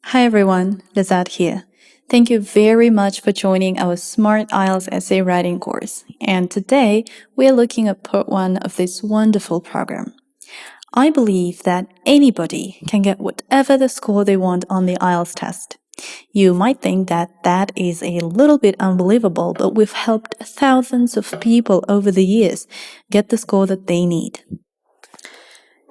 Hi everyone, Lizette here. Thank you very much for joining our Smart IELTS essay writing course. And today we are looking at part 1 of this wonderful program. I believe that anybody can get whatever the score they want on the IELTS test. You might think that that is a little bit unbelievable, but we've helped thousands of people over the years get the score that they need.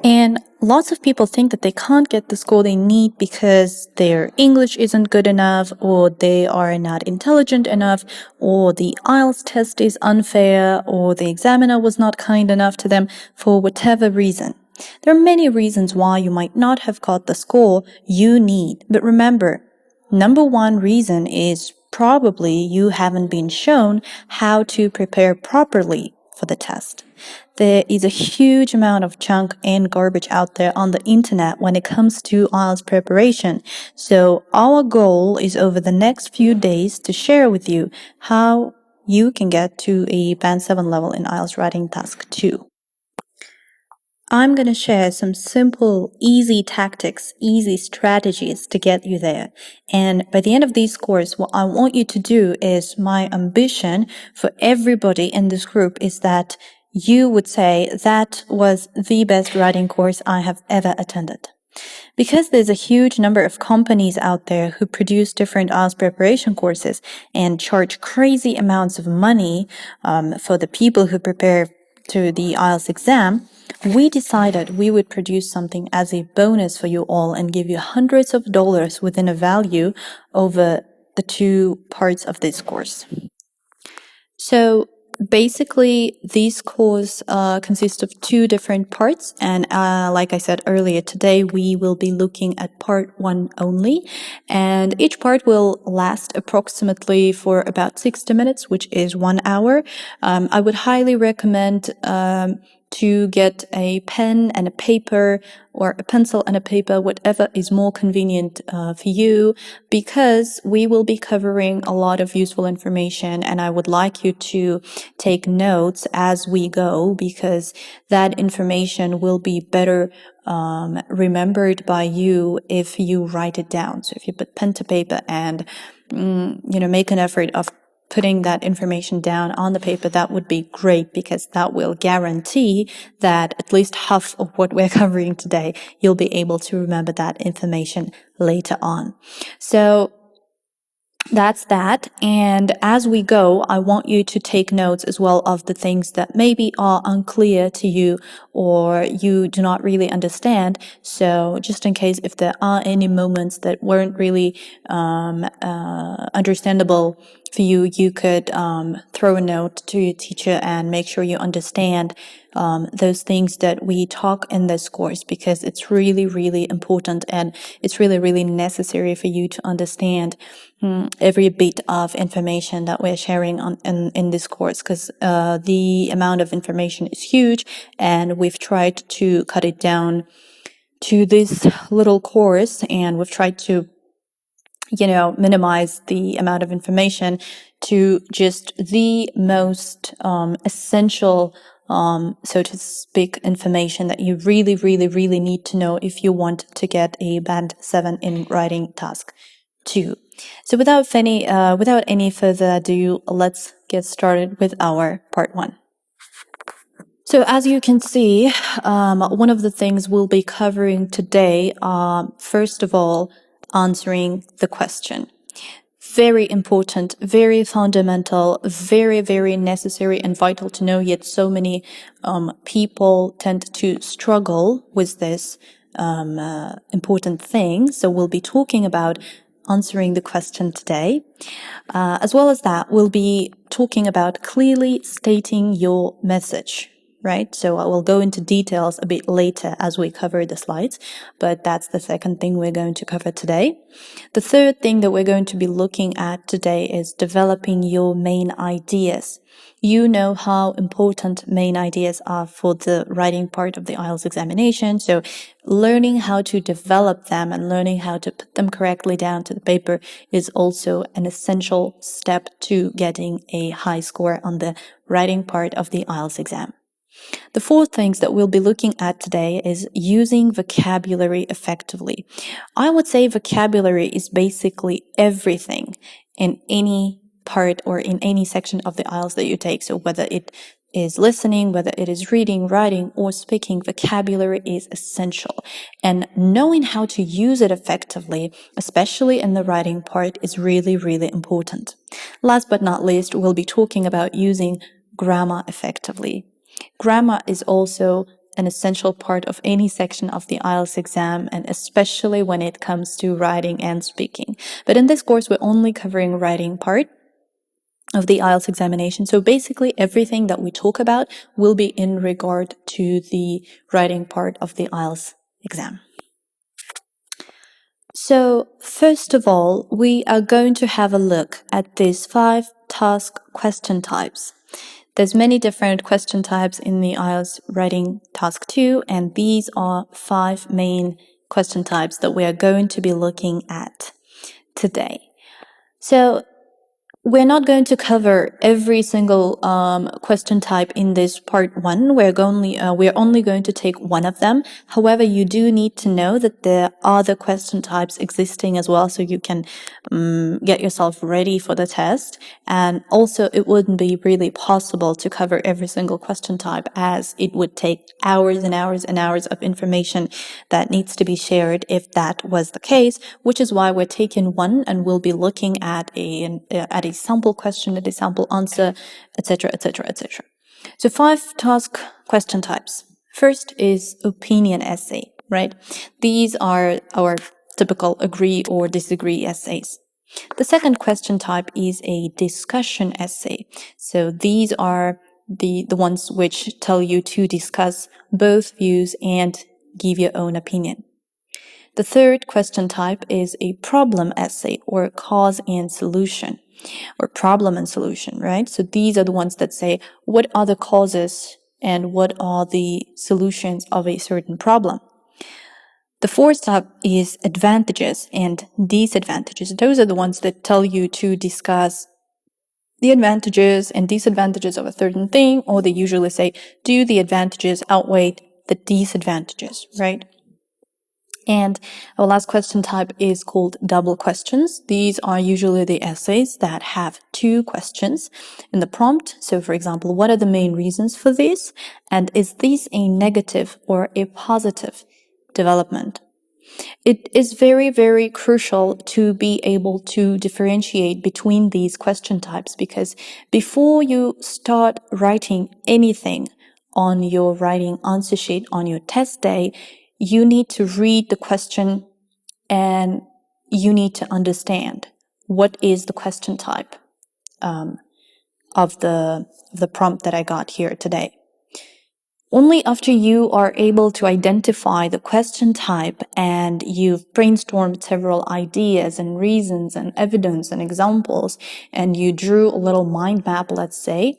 And lots of people think that they can't get the score they need because their English isn't good enough, or they are not intelligent enough, or the IELTS test is unfair, or the examiner was not kind enough to them for whatever reason. There are many reasons why you might not have got the score you need. But remember, number one reason is probably you haven't been shown how to prepare properly for the test. There is a huge amount of junk and garbage out there on the internet when it comes to IELTS preparation. So our goal is over the next few days to share with you how you can get to a Band 7 level in IELTS Writing Task 2. I'm going to share some simple, easy tactics, easy strategies to get you there. And by the end of this course, what I want you to do is, my ambition for everybody in this group is that you would say that was the best writing course I have ever attended. Because there's a huge number of companies out there who produce different IELTS preparation courses and charge crazy amounts of money for the people who prepare to the IELTS exam, we decided we would produce something as a bonus for you all and give you hundreds of dollars within a value over the 2 parts of this course. So basically, this course consists of 2 different parts, and like I said earlier, today we will be looking at part 1 only, and each part will last approximately for about 60 minutes, which is 1 hour. I would highly recommend to get a pen and a paper, or a pencil and a paper, whatever is more convenient for you, because we will be covering a lot of useful information, and I would like you to take notes as we go, because that information will be better remembered by you if you write it down. So if you put pen to paper and make an effort of putting that information down on the paper, that would be great, because that will guarantee that at least half of what we're covering today, you'll be able to remember that information later on. So that's that. And as we go, I want you to take notes as well of the things that maybe are unclear to you or you do not really understand. So just in case if there are any moments that weren't really understandable for you, you could throw a note to your teacher and make sure you understand those things that we talk in this course, because it's really, really important, and it's really, really necessary for you to understand every bit of information that we're sharing in this course, because the amount of information is huge, and we've tried to cut it down to this little course, and we've tried to minimize the amount of information to just the most essential, so to speak, information that you really, really, really need to know if you want to get a Band 7 in Writing Task 2. So without any further ado, let's get started with our part 1. So as you can see, one of the things we'll be covering today, first of all, answering the question. Very important, very fundamental, very, very necessary and vital to know, yet so many people tend to struggle with this important thing. So we'll be talking about answering the question today. As well as that, we'll be talking about clearly stating your message. Right? So I will go into details a bit later as we cover the slides, but that's the second thing we're going to cover today. The third thing that we're going to be looking at today is developing your main ideas. You know how important main ideas are for the writing part of the IELTS examination, so learning how to develop them and learning how to put them correctly down to the paper is also an essential step to getting a high score on the writing part of the IELTS exam. The fourth things that we'll be looking at today is using vocabulary effectively. I would say vocabulary is basically everything in any part or in any section of the IELTS that you take. So whether it is listening, whether it is reading, writing, or speaking, vocabulary is essential. And knowing how to use it effectively, especially in the writing part, is really, really important. Last but not least, we'll be talking about using grammar effectively. Grammar is also an essential part of any section of the IELTS exam, and especially when it comes to writing and speaking. But in this course, we're only covering writing part of the IELTS examination. So basically everything that we talk about will be in regard to the writing part of the IELTS exam. So first of all, we are going to have a look at these 5 task question types. There's many different question types in the IELTS writing task 2, and these are 5 main question types that we are going to be looking at today. So we're not going to cover every single question type in this part 1. We're only going to take one of them. However, you do need to know that there are other question types existing as well, so you can get yourself ready for the test. And also, it wouldn't be really possible to cover every single question type, as it would take hours and hours and hours of information that needs to be shared if that was the case, which is why we're taking one and we'll be looking at a sample question, at a sample answer, etc., etc., etc. So 5 task question types. First is opinion essay, right? These are our typical agree or disagree essays. The second question type is a discussion essay. So these are the ones which tell you to discuss both views and give your own opinion. The third question type is a problem essay, or cause and solution, or problem and solution, right? So these are the ones that say what are the causes and what are the solutions of a certain problem. The fourth type is advantages and disadvantages. Those are the ones that tell you to discuss the advantages and disadvantages of a certain thing, or they usually say, do the advantages outweigh the disadvantages, right? And our last question type is called double questions. These are usually the essays that have 2 questions in the prompt. So for example, what are the main reasons for this? And is this a negative or a positive development? It is very, very crucial to be able to differentiate between these question types, because before you start writing anything on your writing answer sheet on your test day, you need to read the question and you need to understand what is the question type of the prompt that I got here today. Only after you are able to identify the question type and you've brainstormed several ideas and reasons and evidence and examples, and you drew a little mind map, let's say,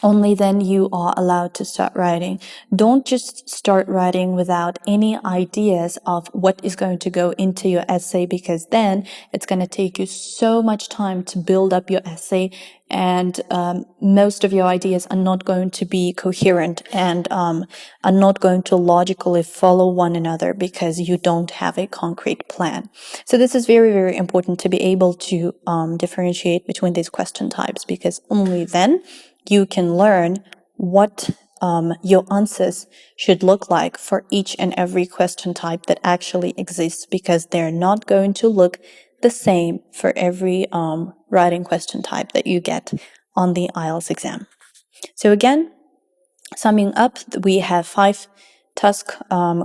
only then you are allowed to start writing. Don't just start writing without any ideas of what is going to go into your essay, because then it's going to take you so much time to build up your essay, and most of your ideas are not going to be coherent and are not going to logically follow one another because you don't have a concrete plan. So this is very, very important to be able to differentiate between these question types, because only then you can learn what your answers should look like for each and every question type that actually exists, because they're not going to look the same for every writing question type that you get on the IELTS exam. So again, summing up, we have 5 task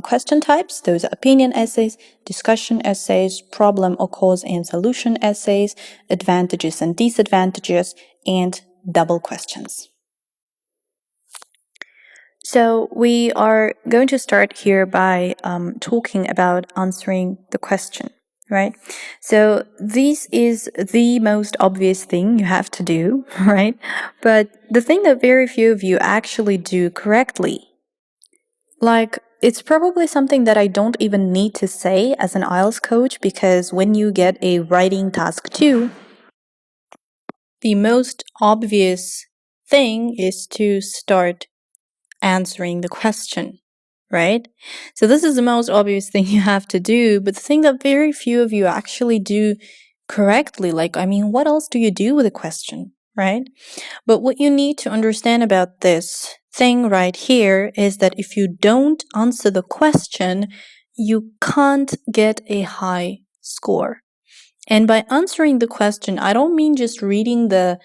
question types. Those are opinion essays, discussion essays, problem or cause and solution essays, advantages and disadvantages, and double questions. So we are going to start here by talking about answering the question, right? So this is the most obvious thing you have to do, right? But the thing that very few of you actually do correctly, like, it's probably something that I don't even need to say as an IELTS coach, because when you get a writing task 2, the most obvious thing is to start answering the question, right? So this is the most obvious thing you have to do, but the thing that very few of you actually do correctly. Like, I mean, what else do you do with a question, right? But what you need to understand about this thing right here is that if you don't answer the question, you can't get a high score. And by answering the question, I don't mean just reading the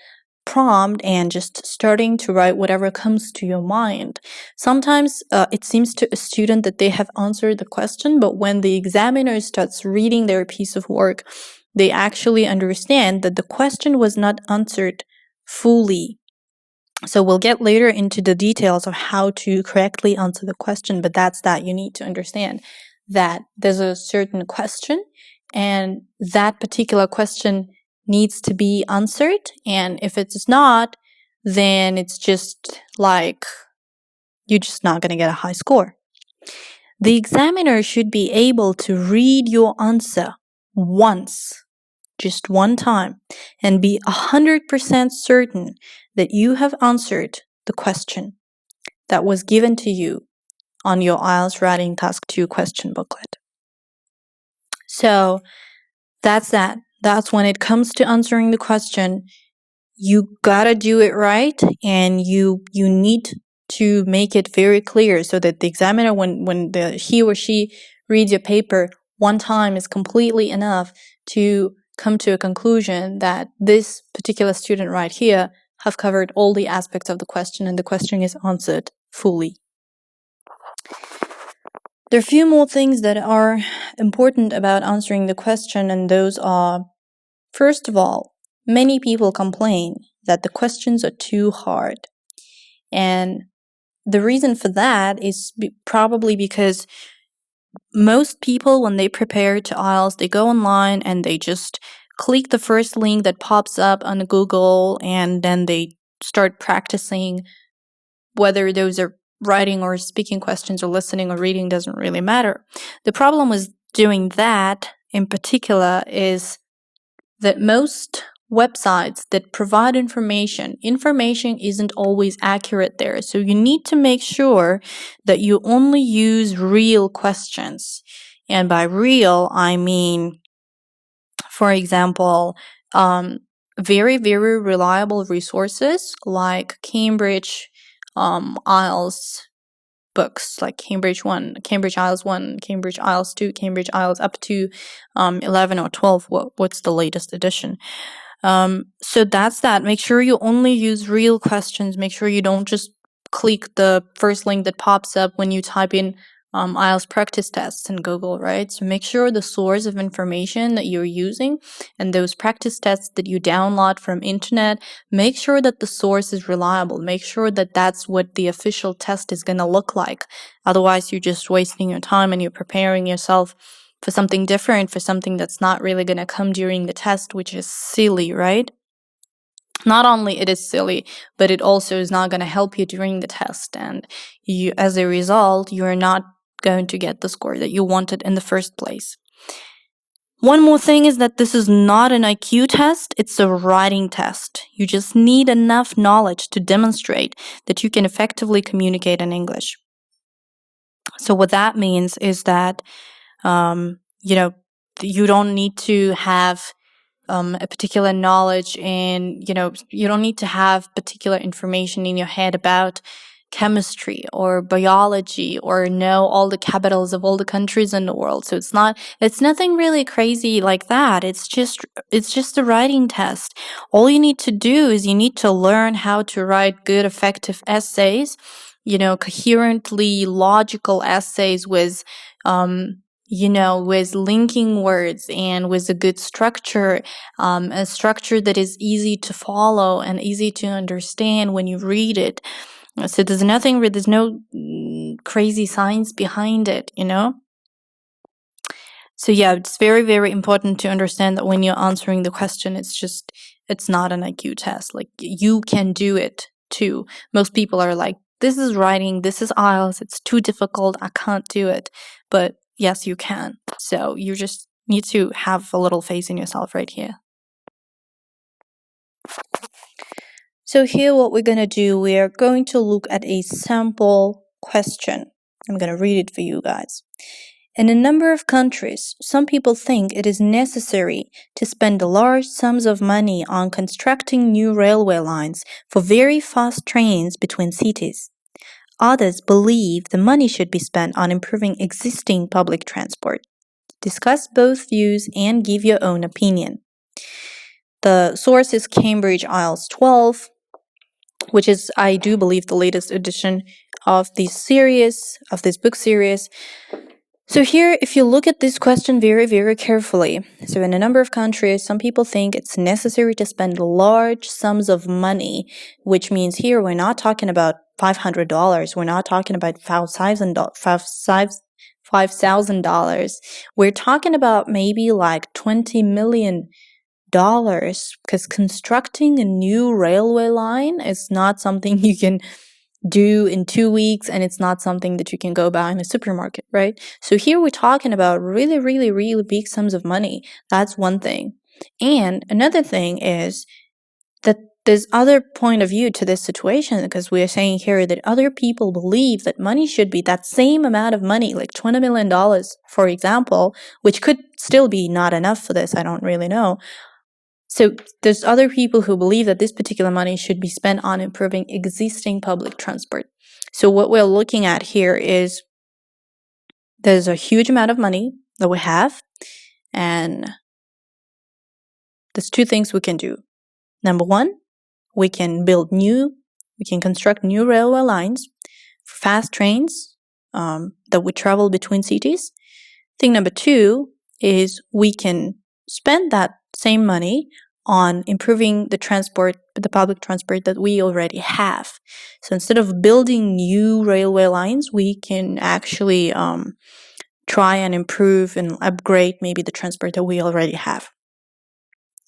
prompt and just starting to write whatever comes to your mind. Sometimes it seems to a student that they have answered the question, but when the examiner starts reading their piece of work, they actually understand that the question was not answered fully. So we'll get later into the details of how to correctly answer the question, but that's that. You need to understand that there's a certain question, and that particular question needs to be answered. And if it's not, then it's just like you're just not going to get a high score. The examiner should be able to read your answer once, just one time, and be 100% certain that you have answered the question that was given to you on your IELTS Writing Task 2 question booklet. So that's that. That's when it comes to answering the question, you gotta do it right, and you need to make it very clear so that the examiner, when he or she reads your paper one time, is completely enough to come to a conclusion that this particular student right here have covered all the aspects of the question and the question is answered fully. There are a few more things that are important about answering the question, and those are, first of all, many people complain that the questions are too hard. And the reason for that is probably because most people, when they prepare to IELTS, they go online and they just click the first link that pops up on Google, and then they start practicing. Whether those are writing or speaking questions or listening or reading doesn't really matter. The problem with doing that in particular is that most websites that provide information isn't always accurate there. So you need to make sure that you only use real questions. And by real, I mean, for example, very, very reliable resources like Cambridge IELTS books, like Cambridge 1, Cambridge IELTS 1, Cambridge IELTS 2, Cambridge IELTS up to 11 or 12. What's the latest edition? So that's that. Make sure you only use real questions. Make sure you don't just click the first link that pops up when you type in IELTS practice tests in Google, right? So make sure the source of information that you're using and those practice tests that you download from internet, make sure that the source is reliable. Make sure that that's what the official test is going to look like. Otherwise, you're just wasting your time and you're preparing yourself for something different, for something that's not really going to come during the test, which is silly, right? Not only it is silly, but it also is not going to help you during the test. And you, as a result, you're not going to get the score that you wanted in the first place. One more thing is that this is not an IQ test, it's a writing test. You just need enough knowledge to demonstrate that you can effectively communicate in English. So what that means is that, you don't need to have a particular knowledge, and you don't need to have particular information in your head about chemistry or biology or know all the capitals of all the countries in the world. So it's nothing really crazy like that. It's just a writing test. All you need to do is you need to learn how to write good, effective essays, coherently logical essays with with linking words and with a good structure, a structure that is easy to follow and easy to understand when you read it. So there's no crazy science behind it, So yeah, it's very, very important to understand that when you're answering the question, it's not an IQ test. Like, you can do it too. Most people are like, this is writing, this is IELTS, it's too difficult, I can't do it. But yes, you can. So you just need to have a little faith in yourself right here. So here what we're going to do, we are going to look at a sample question. I'm going to read it for you guys. In a number of countries, some people think it is necessary to spend large sums of money on constructing new railway lines for very fast trains between cities. Others believe the money should be spent on improving existing public transport. Discuss both views and give your own opinion. The source is Cambridge IELTS 12, which is, I do believe, the latest edition of this book series. So here, if you look at this question very, very carefully, so in a number of countries, some people think it's necessary to spend large sums of money, which means here we're not talking about $500. We're not talking about $5,000. We're talking about maybe like $20 million, because constructing a new railway line is not something you can do in 2 weeks, and it's not something that you can go buy in a supermarket, right? So here we're talking about really, really, really big sums of money. That's one thing. And another thing is that there's other point of view to this situation, because we are saying here that other people believe that money should be that same amount of money, like $20 million, for example, which could still be not enough for this, I don't really know. So there's other people who believe that this particular money should be spent on improving existing public transport. So what we're looking at here is there's a huge amount of money that we have, and there's two things we can do. Number one, we can construct new railway lines for fast trains that would travel between cities. Thing number two is we can spend that same money on improving the public transport that we already have. So instead of building new railway lines, we can actually try and improve and upgrade maybe the transport that we already have.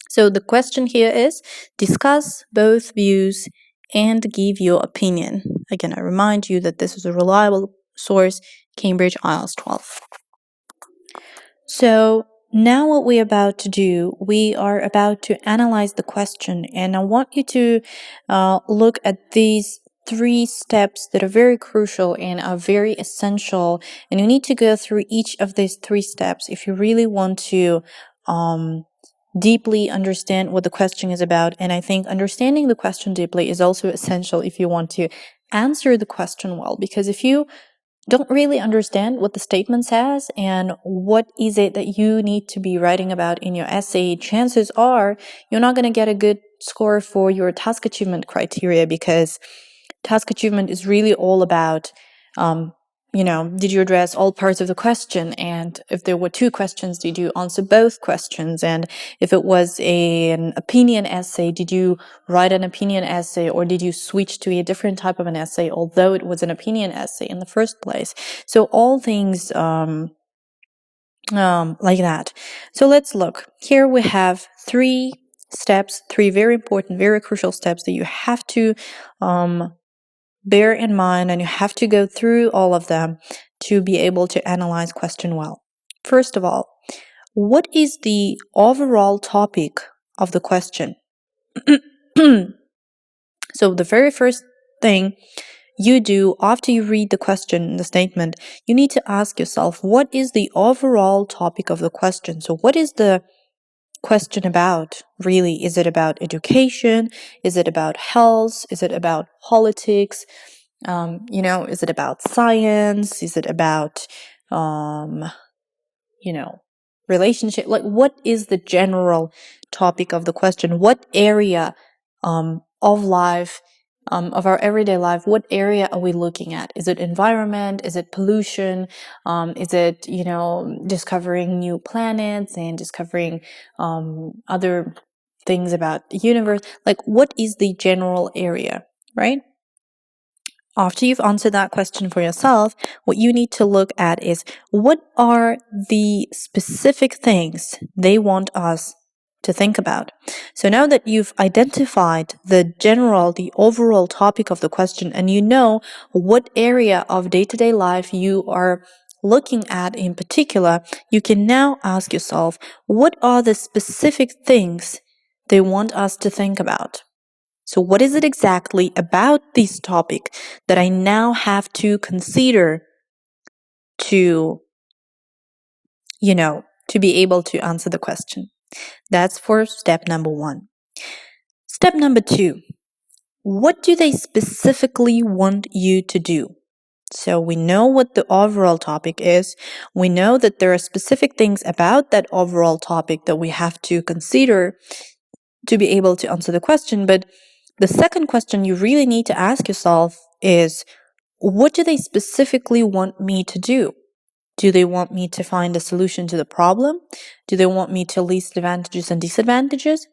So the question here is, discuss both views and give your opinion. Again, I remind you that this is a reliable source, Cambridge IELTS 12. So now what we're about to do, we are about to analyze the question, and I want you to look at these 3 steps that are very crucial and are very essential, and you need to go through each of these 3 steps if you really want to deeply understand what the question is about. And I think understanding the question deeply is also essential if you want to answer the question well, because if you don't really understand what the statement says and what is it that you need to be writing about in your essay, chances are you're not going to get a good score for your task achievement criteria, because task achievement is really all about, did you address all parts of the question? And if there were 2 questions, did you answer both questions? And if it was an opinion essay, did you write an opinion essay, or did you switch to a different type of an essay, although it was an opinion essay in the first place? So all things like that. So let's look. Here we have 3 steps, 3 very important, very crucial steps that you have to bear in mind, and you have to go through all of them to be able to analyze question well. First of all, what is the overall topic of the question? So the very first thing you do after you read the question, the statement, you need to ask yourself, what is the overall topic of the question? So what is the question about, really? Is it about education? Is it about health? Is it about politics? Is it about science? Is it about, relationship? Like, what is the general topic of the question? What area of life, of our everyday life, what area are we looking at? Is it environment? Is it pollution? Is it, discovering new planets and discovering other things about the universe? Like, what is the general area, right? After you've answered that question for yourself, what you need to look at is, what are the specific things they want us to think about? So now that you've identified the overall topic of the question, and you know what area of day-to-day life you are looking at in particular, you can now ask yourself, what are the specific things they want us to think about? So what is it exactly about this topic that I now have to consider to, to be able to answer the question? That's for step number 1. Step number 2, what do they specifically want you to do? So we know what the overall topic is. We know that there are specific things about that overall topic that we have to consider to be able to answer the question. But the second question you really need to ask yourself is, what do they specifically want me to do? Do they want me to find a solution to the problem? Do they want me to list advantages and disadvantages?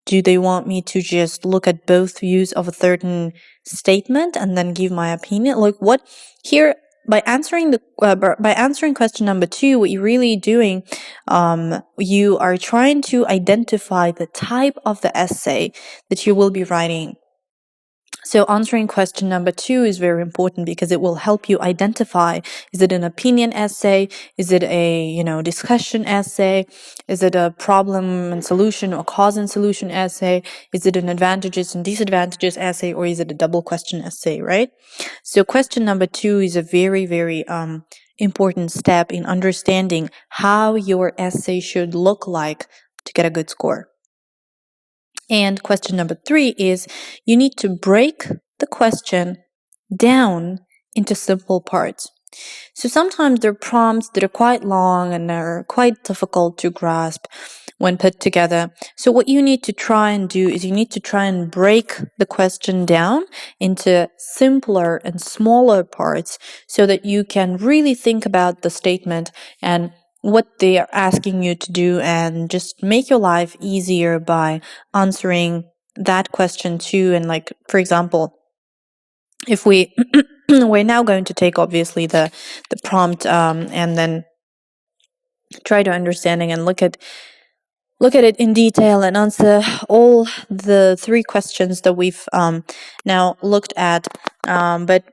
Do they want me to just look at both views of a certain statement and then give my opinion? Like what here, by answering question number 2, what you're really doing, you are trying to identify the type of the essay that you will be writing. So answering question number 2 is very important because it will help you identify, is it an opinion essay? Is it a, discussion essay? Is it a problem and solution or cause and solution essay? Is it an advantages and disadvantages essay, or is it a double question essay, right? So question number 2 is a very, very important step in understanding how your essay should look like to get a good score. And question number 3 is you need to break the question down into simple parts. So sometimes there are prompts that are quite long and are quite difficult to grasp when put together. So what you need to try and do is you need to try and break the question down into simpler and smaller parts so that you can really think about the statement and what they are asking you to do, and just make your life easier by answering that question too. And like, for example, if we're now going to take obviously the prompt and then try to understanding and look at it in detail and answer all the 3 questions that we've now looked at. But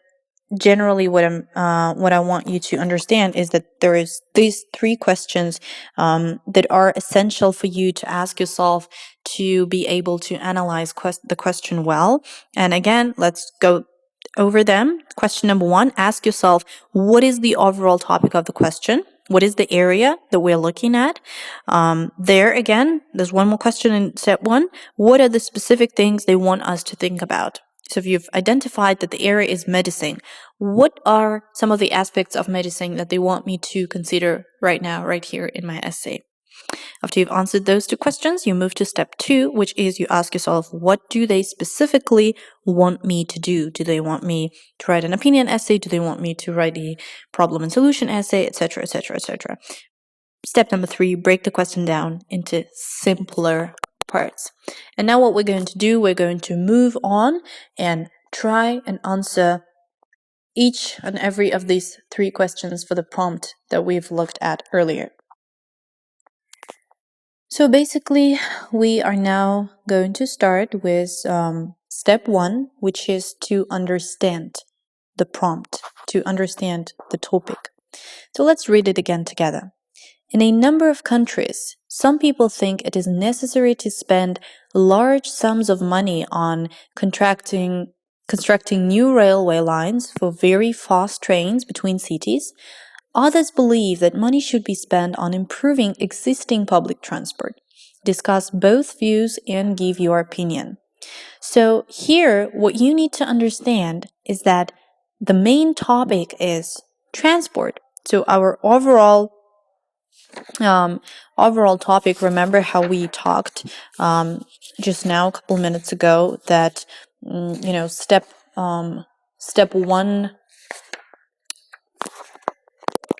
generally, what I want you to understand is that there is these 3 questions that are essential for you to ask yourself to be able to analyze the question well. And again, let's go over them. Question number 1, ask yourself, what is the overall topic of the question? What is the area that we're looking at? There again, there's one more question in step 1. What are the specific things they want us to think about? So if you've identified that the area is medicine, what are some of the aspects of medicine that they want me to consider right now, right here in my essay? After you've answered those 2 questions, you move to step 2, which is you ask yourself, what do they specifically want me to do? Do they want me to write an opinion essay? Do they want me to write a problem and solution essay, etc., etc., etc.? Step number 3, break the question down into simpler parts. And now what we're going to do, we're going to move on and try and answer each and every of these 3 questions for the prompt that we've looked at earlier. So basically, we are now going to start with step 1, which is to understand the prompt, to understand the topic. So let's read it again together. In a number of countries, some people think it is necessary to spend large sums of money on constructing new railway lines for very fast trains between cities. Others believe that money should be spent on improving existing public transport. Discuss both views and give your opinion. So here, what you need to understand is that the main topic is transport. So our overall topic, remember how we talked just now a couple minutes ago that step 1.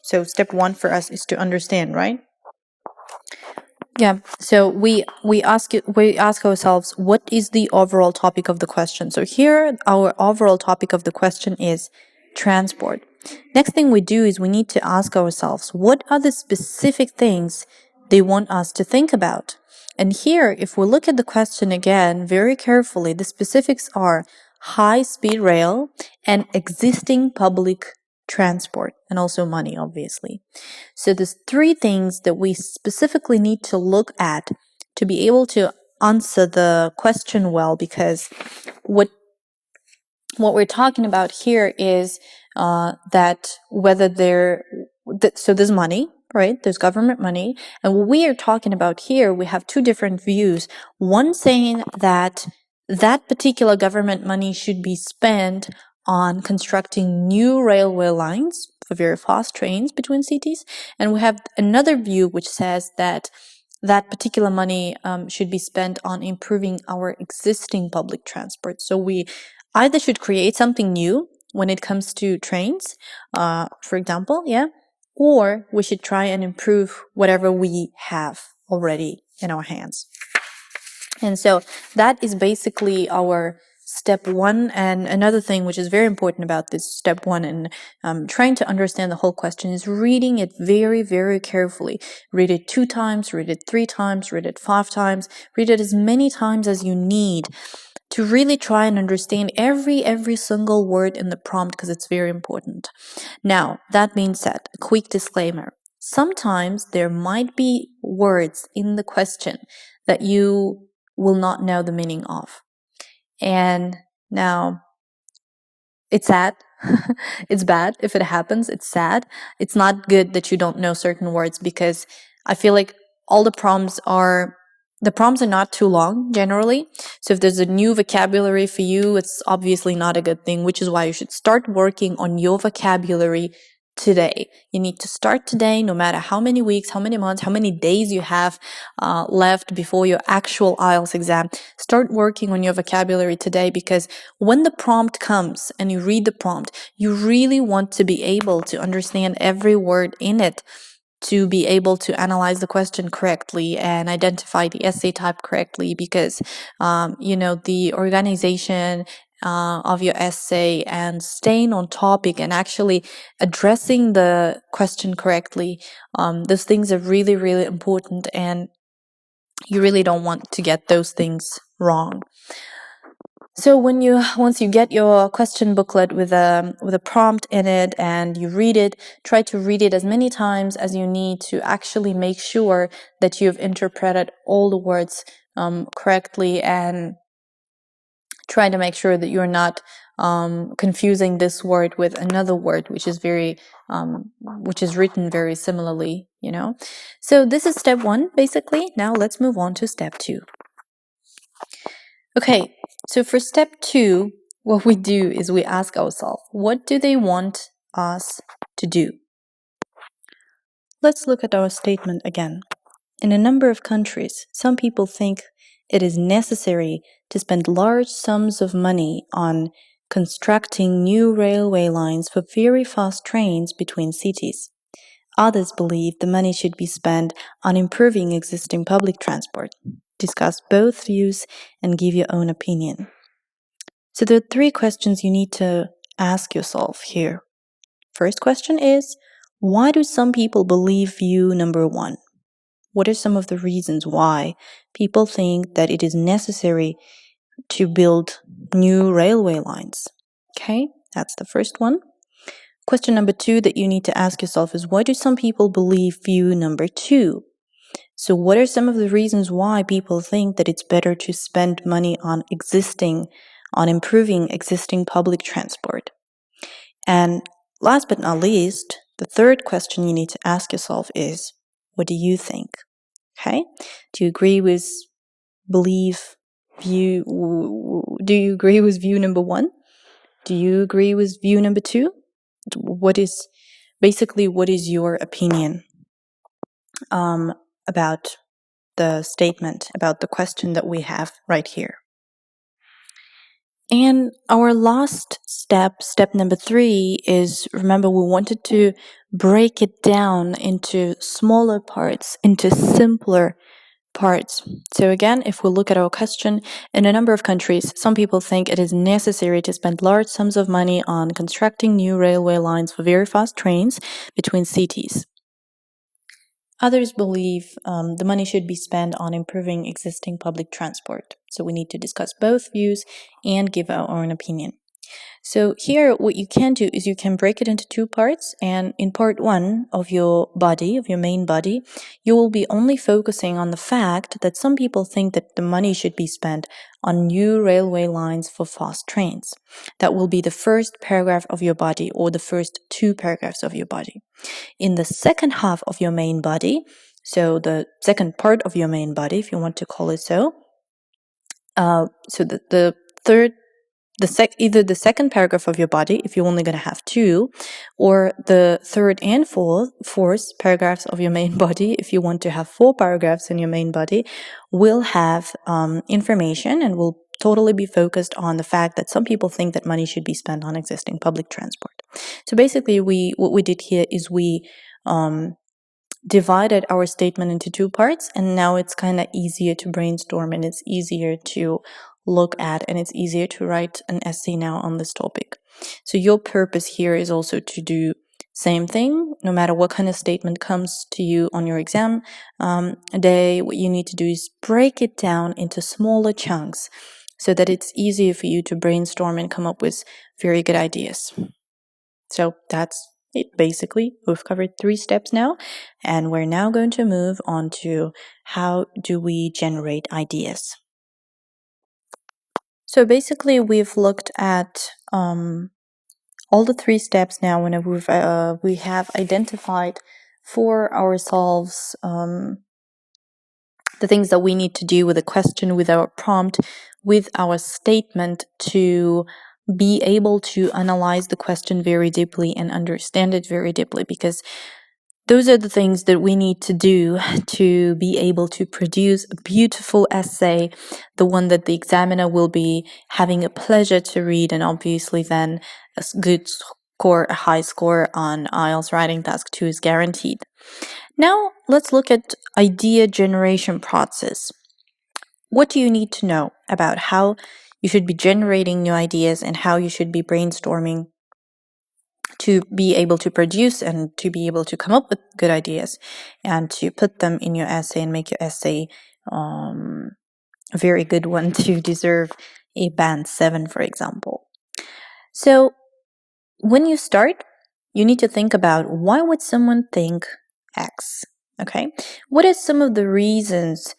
So step 1 for us is to understand, right? Yeah. So we ask ourselves, what is the overall topic of the question? So here, our overall topic of the question is transport. Next thing we do is we need to ask ourselves, what are the specific things they want us to think about? And here, if we look at the question again very carefully, the specifics are high-speed rail and existing public transport, and also money, obviously. So there's 3 things that we specifically need to look at to be able to answer the question well, because what we're talking about here is that whether so there's money, right? There's government money. And what we are talking about here, we have two different views. One saying that that particular government money should be spent on constructing new railway lines for very fast trains between cities. And we have another view which says that that particular money should be spent on improving our existing public transport. So we either should create something new when it comes to trains, for example, yeah, or we should try and improve whatever we have already in our hands. And so that is basically our step one. And another thing which is very important about this step one and trying to understand the whole question is reading it very, very carefully. Read it 2 times, read it 3 times, read it 5 times, read it as many times as you need to really try and understand every single word in the prompt, because it's very important. Now, that being said, a quick disclaimer. Sometimes there might be words in the question that you will not know the meaning of. And now, it's sad. It's bad if it happens. It's sad. It's not good that you don't know certain words, because I feel like all the prompts are not too long generally. So if there's a new vocabulary for you, it's obviously not a good thing, which is why you should start working on your vocabulary today. You need to start today, no matter how many weeks, how many months, how many days you have left before your actual IELTS exam. Start working on your vocabulary today, because when the prompt comes and you read the prompt, you really want to be able to understand every word in it, to be able to analyze the question correctly and identify the essay type correctly, because the organization of your essay and staying on topic and actually addressing the question correctly, those things are really, really important, and you really don't want to get those things wrong. So once you get your question booklet with a prompt in it and you read it, try to read it as many times as you need to actually make sure that you've interpreted all the words correctly, and try to make sure that you're not confusing this word with another word which is written very similarly, So this is step 1 basically. Now let's move on to step 2. Okay, so for step 2, what we do is we ask ourselves, what do they want us to do? Let's look at our statement again. In a number of countries, some people think it is necessary to spend large sums of money on constructing new railway lines for very fast trains between cities. Others believe the money should be spent on improving existing public transport. Discuss both views and give your own opinion. So there are 3 questions you need to ask yourself here. First question is, why do some people believe view number 1? What are some of the reasons why people think that it is necessary to build new railway lines? Okay, that's the first one. Question number 2 that you need to ask yourself is, why do some people believe view number 2? So what are some of the reasons why people think that it's better to spend money on improving existing public transport? And last but not least, the third question you need to ask yourself is, what do you think? Okay? Do you agree with view number 1? Do you agree with view number 2? What is your opinion about the statement, about the question that we have right here? And our last step number 3, is, remember, we wanted to break it down into smaller parts, into simpler parts. So again, if we look at our question, in a number of countries, some people think it is necessary to spend large sums of money on constructing new railway lines for very fast trains between cities. Others believe the money should be spent on improving existing public transport. So we need to discuss both views and give our own opinion. So here, what you can do is you can break it into two parts. And in part one of your body, of your main body, you will be only focusing on the fact that some people think that the money should be spent on new railway lines for fast trains. That will be the first paragraph of your body, or the first two paragraphs of your body. In the second half of your main body, so the second part of your main body, if you want to call it so, either the second paragraph of your body, if you're only going to have two, or the third and fourth paragraphs of your main body, if you want to have 4 paragraphs in your main body, will have information and will totally be focused on the fact that some people think that money should be spent on existing public transport. So basically, what we did here is we divided our statement into 2 parts, and now it's kind of easier to brainstorm, and it's easier to look at, and it's easier to write an essay now on this topic. So your purpose here is also to do same thing, no matter what kind of statement comes to you on your exam day. What you need to do is break it down into smaller chunks so that it's easier for you to brainstorm and come up with very good ideas. So that's it. Basically, we've covered 3 steps now, and we're now going to move on to how do we generate ideas. So basically, we've looked at all the 3 steps now. When we have identified for ourselves the things that we need to do with a question, with our prompt, with our statement, to be able to analyze the question very deeply and understand it very deeply, because those are the things that we need to do to be able to produce a beautiful essay, the one that the examiner will be having a pleasure to read, and obviously then a good score, a high score on IELTS Writing Task 2 is guaranteed. Now, let's look at idea generation process. What do you need to know about how you should be generating new ideas and how you should be brainstorming to be able to produce and to be able to come up with good ideas and to put them in your essay and make your essay a very good one to deserve a band 7, for example? So when you start, you need to think about, why would someone think X? Okay, what are some of the reasons?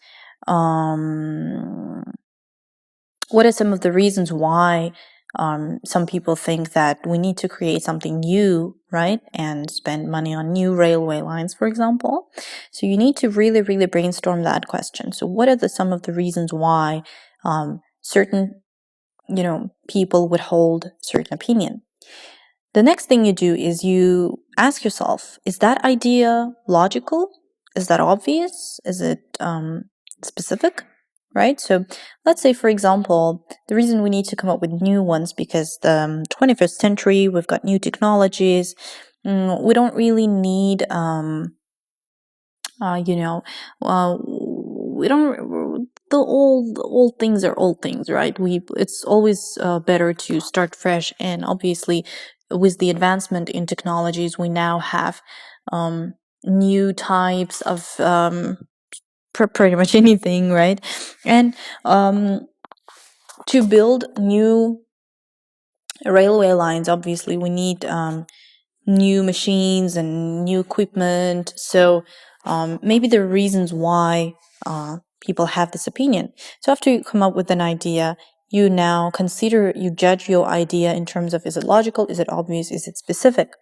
What are some of the reasons why some people think that we need to create something new, right? And spend money on new railway lines, for example. So you need to really, really brainstorm that question. So what are some of the reasons why certain, people would hold certain opinion? The next thing you do is you ask yourself, is that idea logical? Is that obvious? Is it specific? Right? So let's say, for example, the reason we need to come up with new ones because the 21st century, we've got new technologies. We don't really need, we don't. The old things are old things, right? It's always better to start fresh, and obviously, with the advancement in technologies, we now have new types of pretty much anything, right? And to build new railway lines, obviously, we need new machines and new equipment. So maybe there are reasons why people have this opinion. So after you come up with an idea, you now you judge your idea in terms of, is it logical, is it obvious, is it specific?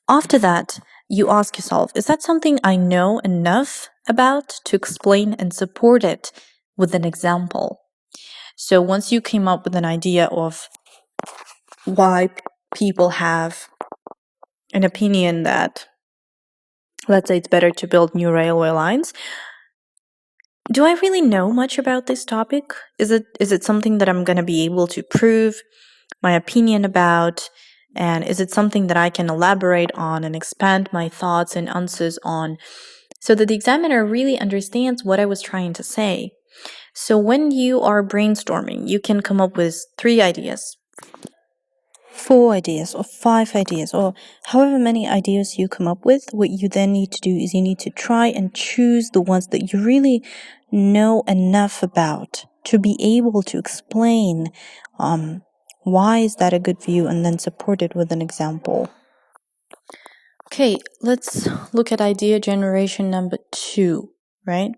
After that, you ask yourself, is that something I know enough about to explain and support it with an example? So once you came up with an idea of why people have an opinion that, let's say, it's better to build new railway lines, do I really know much about this topic? Is it something that I'm going to be able to prove my opinion about? And is it something that I can elaborate on and expand my thoughts and answers on, so that the examiner really understands what I was trying to say? So when you are brainstorming, you can come up with 3 ideas, 4 ideas, or 5 ideas, or however many ideas you come up with. What you then need to do is you need to try and choose the ones that you really know enough about to be able to explain Why is that a good view? And then support it with an example. Okay, let's look at idea generation number 2, right?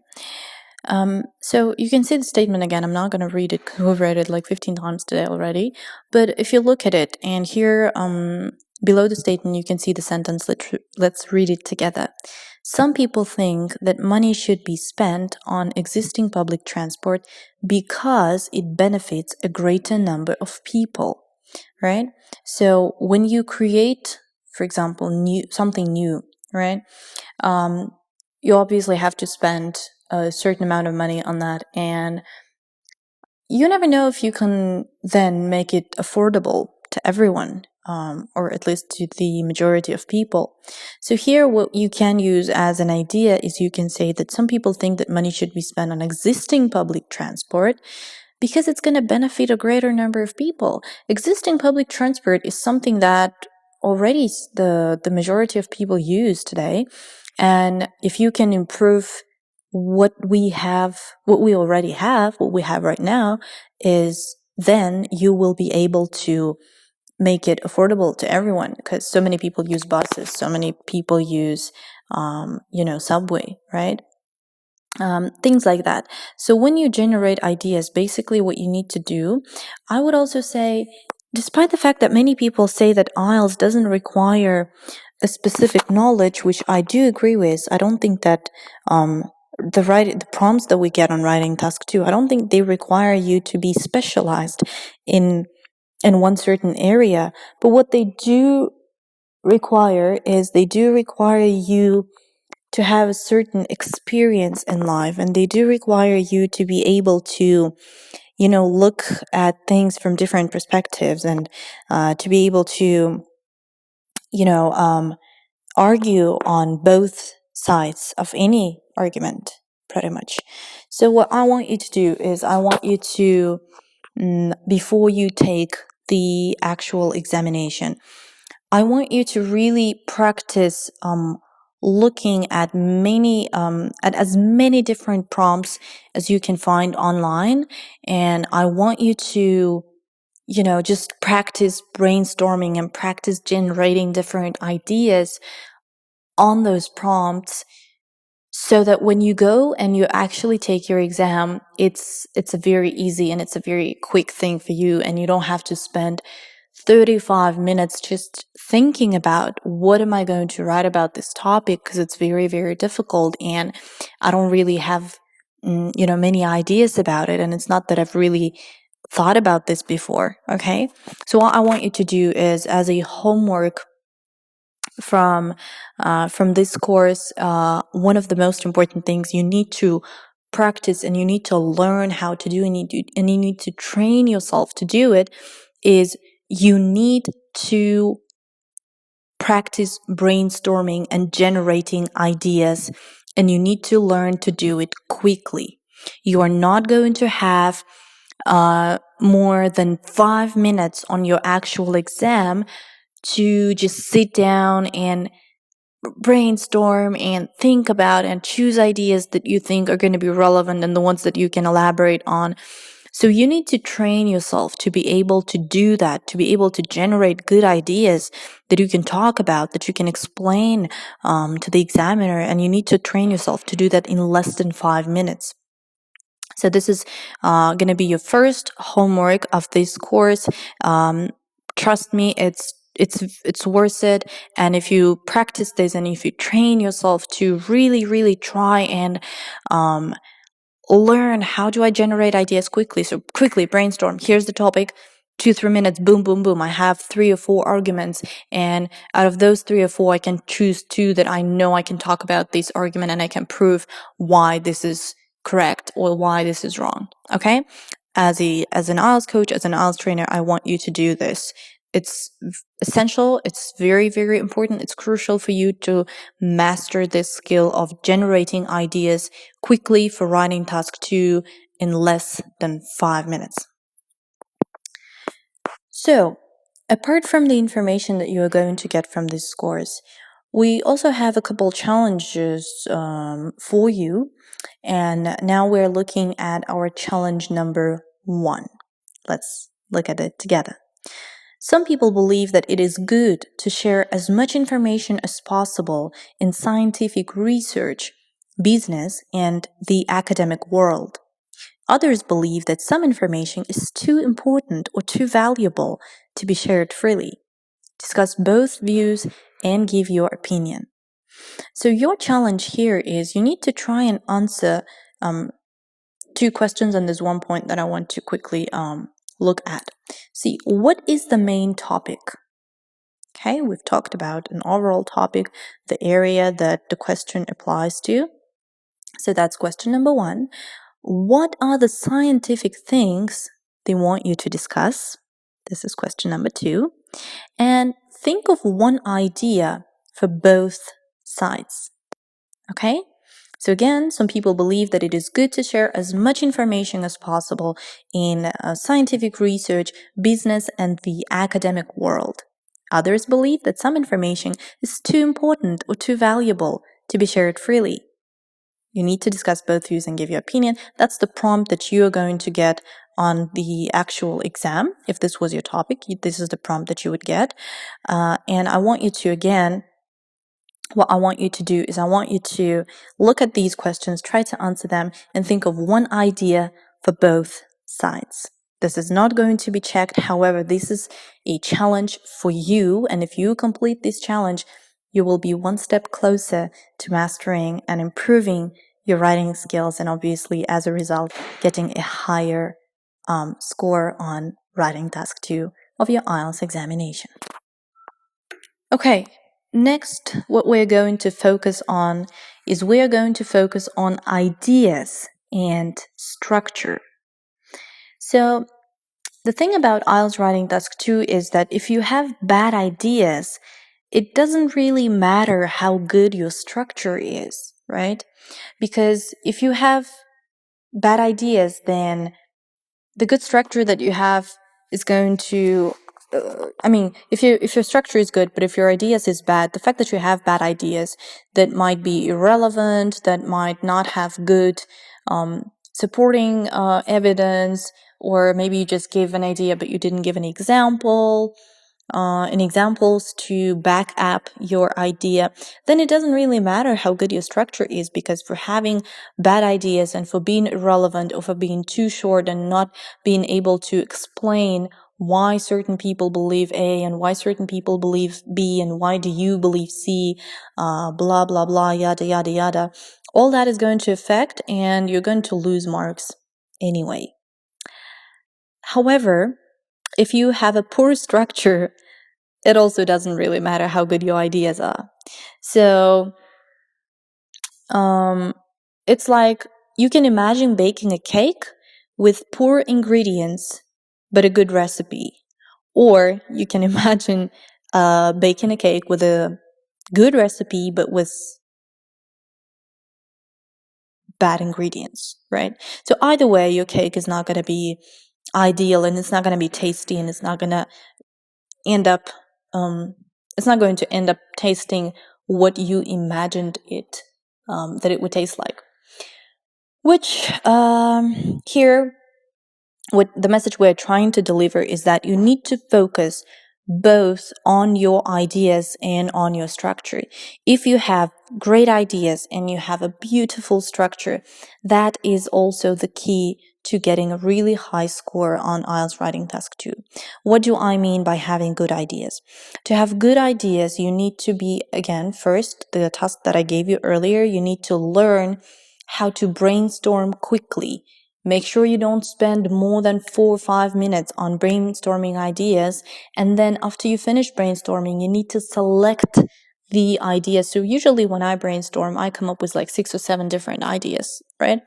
So you can see the statement again. I'm not going to read it because we've read it like 15 times today already. But if you look at it, and here below the statement, you can see the sentence. Let's read it together. Some people think that money should be spent on existing public transport because it benefits a greater number of people, right? So when you create, for example, something new, right? You obviously have to spend a certain amount of money on that, and you never know if you can then make it affordable to everyone, or at least to the majority of people. So here what you can use as an idea is you can say that some people think that money should be spent on existing public transport because it's going to benefit a greater number of people. Existing public transport is something that already the majority of people use today. And if you can improve what we already have, what we have right now, is then you will be able to make it affordable to everyone, because so many people use buses, so many people use, subway, right? Things like that. So when you generate ideas, basically what you need to do, I would also say, despite the fact that many people say that IELTS doesn't require a specific knowledge, which I do agree with, I don't think that the prompts that we get on writing task 2, I don't think they require you to be specialized in one certain area. But what they do require is they do require you to have a certain experience in life, and they do require you to be able to, look at things from different perspectives, and to be able to, argue on both sides of any argument, pretty much. So what I want you to do is I want you to, before you take the actual examination, I want you to really practice looking at as many different prompts as you can find online, and I want you to, just practice brainstorming and practice generating different ideas on those prompts, so that when you go and you actually take your exam, it's a very easy and it's a very quick thing for you, and you don't have to spend 35 minutes just thinking about what am I going to write about this topic, because it's very, very difficult, and I don't really have many ideas about it, and it's not that I've really thought about this before. Okay, so what I want you to do is, as a homework from this course, one of the most important things you need to practice and you need to learn how to do, and you need to train yourself to do it, is you need to practice brainstorming and generating ideas, and you need to learn to do it quickly. You are not going to have more than 5 minutes on your actual exam to just sit down and brainstorm and think about and choose ideas that you think are going to be relevant and the ones that you can elaborate on. So you need to train yourself to be able to do that, to be able to generate good ideas that you can talk about, that you can explain to the examiner, and you need to train yourself to do that in less than 5 minutes. So this is going to be your first homework of this course. Trust me, it's worth it. And if you practice this and if you train yourself to really, really try and learn how do I generate ideas quickly. So quickly brainstorm. Here's the topic. 2-3 minutes, boom, boom, boom. I have 3 or 4 arguments, and out of those 3 or 4, I can choose 2 that I know I can talk about this argument and I can prove why this is correct or why this is wrong. Okay? As an IELTS coach, as an IELTS trainer, I want you to do this. It's essential. It's very, very important. It's crucial for you to master this skill of generating ideas quickly for writing task 2 in less than 5 minutes. So, apart from the information that you are going to get from this course, we also have a couple challenges for you. And now we're looking at our challenge number 1. Let's look at it together. Some people believe that it is good to share as much information as possible in scientific research, business, and the academic world. Others believe that some information is too important or too valuable to be shared freely. Discuss both views and give your opinion. So your challenge here is you need to try and answer two questions, and there's one point that I want to quickly look at. See, what is the main topic? Okay, we've talked about an overall topic, the area that the question applies to. So that's question number one. What are the scientific things they want you to discuss? This is question number two. And think of one idea for both sides. Okay? So again, some people believe that it is good to share as much information as possible in scientific research, business, and the academic world. Others believe that some information is too important or too valuable to be shared freely. You need to discuss both views and give your opinion. That's the prompt that you are going to get on the actual exam. If this was your topic, this is the prompt that you would get. And I want you to, again, what I want you to do is I want you to look at these questions, try to answer them, and think of one idea for both sides. This is not going to be checked. However, this is a challenge for you. And if you complete this challenge, you will be one step closer to mastering and improving your writing skills, and obviously, as a result, getting a higher score on writing task 2 of your IELTS examination. Okay, next, what we're going to focus on is we're going to focus on ideas and structure. So, the thing about IELTS writing task 2 is that if you have bad ideas, it doesn't really matter how good your structure is, right? Because if you have bad ideas, then the good structure that you have is going to if your structure is good, but if your ideas is bad, the fact that you have bad ideas that might be irrelevant, that might not have good supporting evidence, or maybe you just gave an idea but you didn't give an examples to back up your idea, then it doesn't really matter how good your structure is, because for having bad ideas and for being irrelevant or for being too short and not being able to explain why certain people believe A and why certain people believe B and why do you believe C, blah, blah, blah, yada, yada, yada, all that is going to affect, and you're going to lose marks anyway. However, if you have a poor structure, it also doesn't really matter how good your ideas are. So, it's like you can imagine baking a cake with poor ingredients, but a good recipe. Or you can imagine baking a cake with a good recipe, but with bad ingredients, right? So either way, your cake is not going to be ideal, and it's not going to be tasty, and it's not going to end up tasting what you imagined it that it would taste like. Which here, what the message we're trying to deliver is that you need to focus both on your ideas and on your structure. If you have great ideas and you have a beautiful structure, that is also the key to getting a really high score on IELTS writing task 2. What do I mean by having good ideas? To have good ideas, you need to be, again, first, the task that I gave you earlier, you need to learn how to brainstorm quickly. Make sure you don't spend more than 4 or 5 minutes on brainstorming ideas. And then after you finish brainstorming, you need to select the ideas. So usually when I brainstorm, I come up with like 6 or 7 different ideas, right?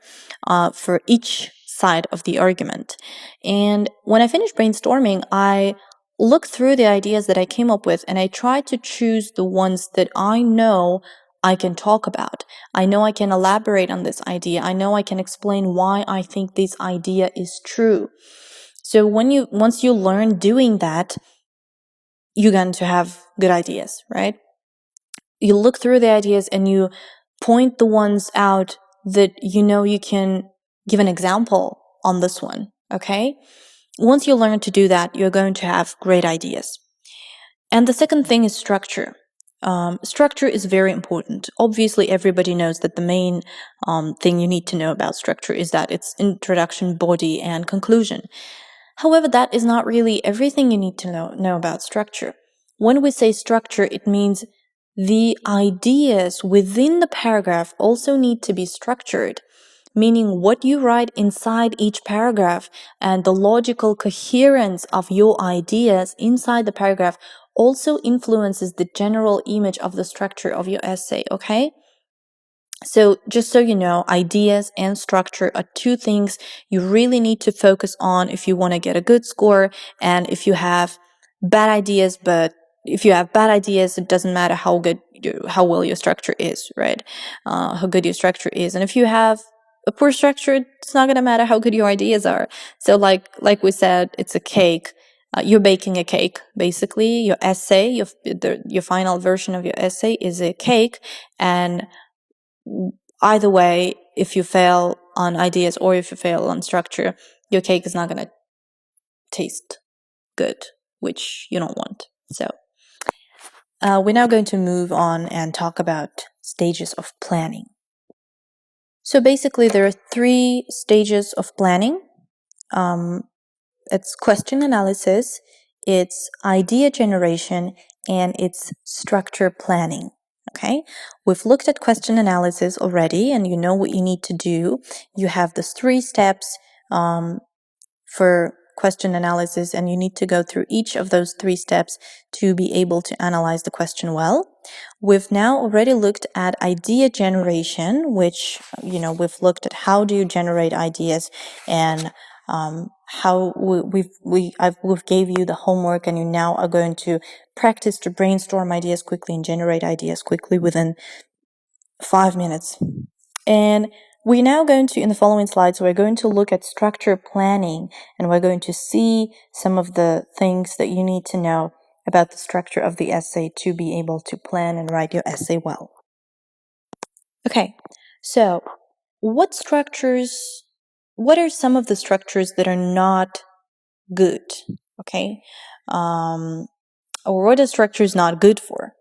For each side of the argument. And when I finish brainstorming, I look through the ideas that I came up with, and I try to choose the ones that I know I can talk about. I know I can elaborate on this idea. I know I can explain why I think this idea is true. So once you learn doing that, you're going to have good ideas, right? You look through the ideas and you point the ones out that you know you can give an example on this one, okay? once you learn to do that, you're going to have great ideas. And the second thing is structure. Structure is very important. Obviously, everybody knows that the main thing you need to know about structure is that it's introduction, body, and conclusion. However, that is not really everything you need to know about structure. When we say structure, it means the ideas within the paragraph also need to be structured, meaning what you write inside each paragraph and the logical coherence of your ideas inside the paragraph also influences the general image of the structure of your essay, okay? So just so you know, ideas and structure are two things you really need to focus on if you want to get a good score. And if you have bad ideas, it doesn't matter how well your structure is, right? How good your structure is. And if you have a poor structure, it's not going to matter how good your ideas are. So like we said, it's a cake. You're baking a cake, basically. Your essay, your final version of your essay is a cake, and either way, if you fail on ideas or if you fail on structure, your cake is not going to taste good, which you don't want. So we're now going to move on and talk about stages of planning. So basically, there are 3 stages of planning. It's question analysis, it's idea generation, and it's structure planning. Okay, we've looked at question analysis already, and you know what you need to do. You have the 3 steps for question analysis, and you need to go through each of those 3 steps to be able to analyze the question well. We've now already looked at idea generation, which, we've looked at how do you generate ideas, and how we've gave you the homework, and you now are going to practice to brainstorm ideas quickly and generate ideas quickly within 5 minutes. And we're now going to, in the following slides, we're going to look at structure planning, and we're going to see some of the things that you need to know about the structure of the essay to be able to plan and write your essay well. Okay, so what are some of the structures that are not good? Okay, or what are structures not good for?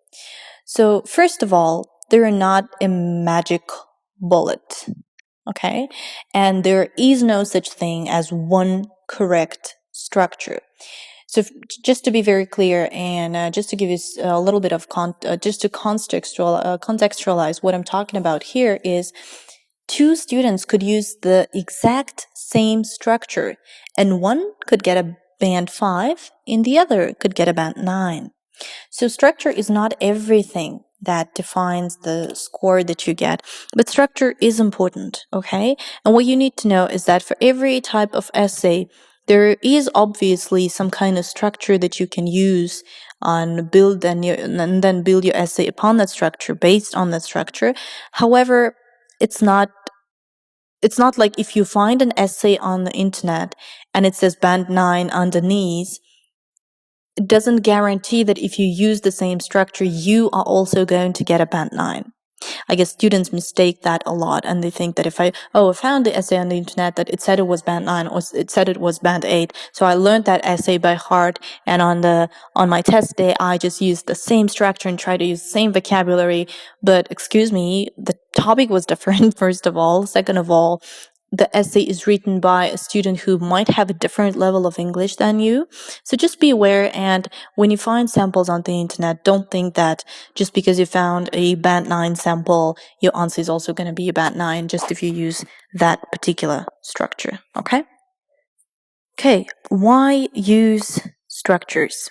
So first of all, they are not a magic bullet. Okay, and there is no such thing as one correct structure. So just to be very clear, and just to give you a little bit of just to contextualize what I'm talking about here is 2 students could use the exact same structure, and one could get a band 5 and the other could get a band 9. So structure is not everything that defines the score that you get, but structure is important, okay? And what you need to know is that for every type of essay, there is obviously some kind of structure that you can use and then build your essay upon that structure, based on that structure. However, it's not like if you find an essay on the internet and it says band 9 underneath, it doesn't guarantee that if you use the same structure, you are also going to get a band 9. I guess students mistake that a lot, and they think that if I found the essay on the internet that it said it was band 9 or it said it was band 8, so I learned that essay by heart, and on my test day I just used the same structure and tried to use the same vocabulary. But excuse me, the topic was different, first of all. Second of all, the essay is written by a student who might have a different level of English than you. So just be aware, and when you find samples on the internet, don't think that just because you found a band 9 sample, your answer is also going to be a band 9 just if you use that particular structure, okay? Okay, why use structures?